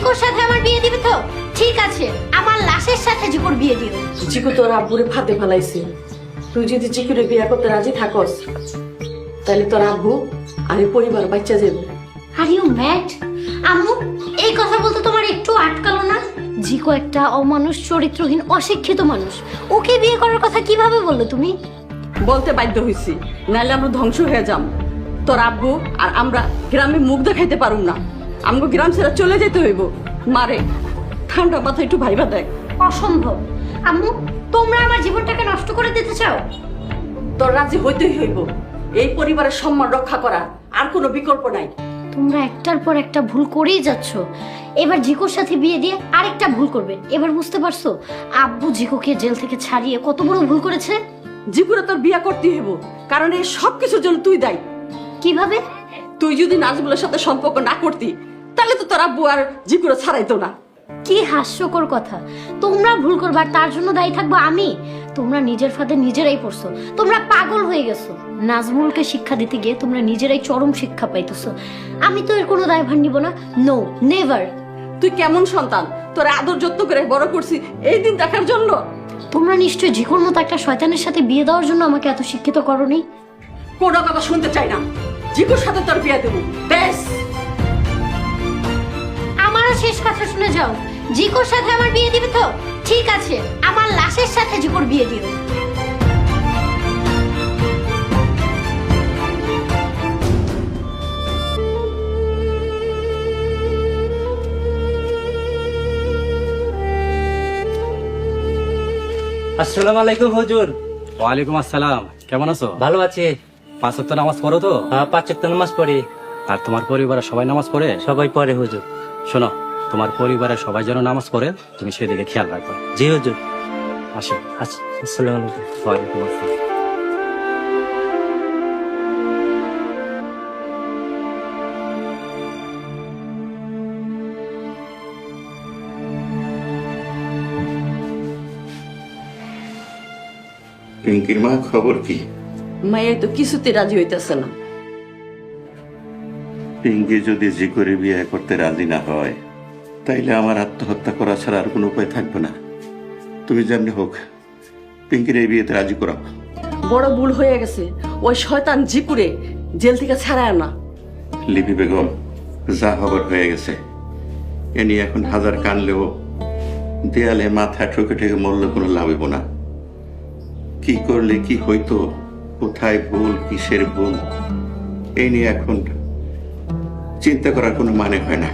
জিকোর সাথে আমার বিয়ে দিবে তো ঠিক আছে, আমার লাশের সাথে জিকোর বিয়ে দিও। জিকু তোর আব্বুরে ফাঁদে ফেলাইছে। তুই যদি জিকুরে বিয়ে করতে রাজি থাকস তাহলে তোর আব্বু আর এই পরিবার বাচ্চা যাবে। Are you mad? আম্মু, এই কথা বলতে তোমার একটু আটকালো না? জিকো একটা অমানুষ, চরিত্রহীন, অশিক্ষিত মানুষ। ওকে বিয়ে করার কথা কিভাবে বললে তুমি? বলতে বাধ্য হইছি, নাহলে আমরা ধ্বংস হয়ে যাম। তোর আব্বু আর আমরা গ্রামে মুখ দেখাইতে পারুম না। আমাকে গ্রাম ছেড়ে চলে যেতে হইব। মারে ঠান্ডা মাথা একটু ভাইবা দেখ। অসম্ভব। আম্মু, তোমরা আমার জীবনটাকে নষ্ট করে দিতে চাও? তোর রাজি হইতেই হইব। এই পরিবারের সম্মান রক্ষা করা আর কোনো বিকল্প নাই। তোমরা একটার পর একটা ভুল করেই যাচ্ছ। এবার জিকোর সাথে বিয়ে দিয়ে আরেকটা ভুল করবে। এবার বুঝতে পারছো আব্বু জিকোকে জেল থেকে ছাড়িয়ে কত বড় ভুল করেছে? জিকুরে তোর বিয়া করতে হইব, কারণ এই সব কিছুর জন্য তুই দায়ী। কিভাবে? তুই যদি নাজমুলের সাথে সম্পর্ক না করতি তাহলে তো তোর আব্বু আর জিকুরে ছাড়াইতো না। কি হাস্যকর কথা! তোমরা ভুল করবে আর তার জন্য দায়ী থাকবো আমি? তোমরা নিজের ফাঁদে নিজেরাই পড়ছো। তোমরা পাগল হয়ে গেছো। নাজমুলকে শিক্ষা দিতে গিয়ে তোমরা নিজেরাই চরম শিক্ষা পাইতেছো। আমি তো এর কোনো দায়ভার নিব না। No, never. তুই কেমন সন্তান? তোর আদর যত্ন করে বড় করছি এই দিন দেখার জন্য? তোমরা নিশ্চয়ই জিকোর মতো একটা শয়তানের সাথে বিয়ে দেওয়ার জন্য আমাকে এত শিক্ষিত করোনি। কোনো কথা শুনতে চাই না। জিকুর সাথে তোর বিয়ে দেবো, বেশ। আমারও শেষ কথা শুনে যাও। জিকোর সাথে আমার বিয়ে দিবে তো ঠিক আছে, আমার লাশের সাথে জিকোর বিয়ে দিও। আসসালামু আলাইকুম হুজুর। ওয়ালাইকুম আসসালাম। কেমন আছো? ভালো আছি। 5 ওয়াক্ত নামাজ পড়ো তো? 5 ওয়াক্ত নামাজ পড়ি। আর তোমার পরিবারের সবাই নামাজ পড়ে? সবাই পড়ে হুজুর। শোনো, তোমার পরিবারের সবাই যেন নামাজ পড়ে, তুমি সেদিকে খেয়াল রাখবে। জি হুজুর। আসি। আসসালামু আলাইকুম। ওয়ালাইকুম আসসালাম। পিঙ্কির মা, খবর কি? মায়ের তো কিছুতে রাজি হইতেছে না। পিঙ্কি যদি জিকরে বিয়ে করতে রাজি না হয় তাইলে আমার আত্মহত্যা করা ছাড়া আর কোনো উপায় থাকবে না। তুমি যেমনি হোক পিঙ্কির এই বিয়েতে রাজি করাও। বড় ভুল হয়ে গেছে। ওই শয়তান জিকুরে জেল থেকে ছাড়ায় না। লিপি বেগম, যা হবার হয়ে গেছে, এ নিয়ে এখন হাজার কানলেও দেয়ালে মাথা ঠকে ঠকে মরলে কোনো লাভ হইব না। কি করলে কি হইতো, কোথায় ভুল, কিসের ভুল, এই নিয়ে এখন চিন্তা করার কোনো মানে হয় না।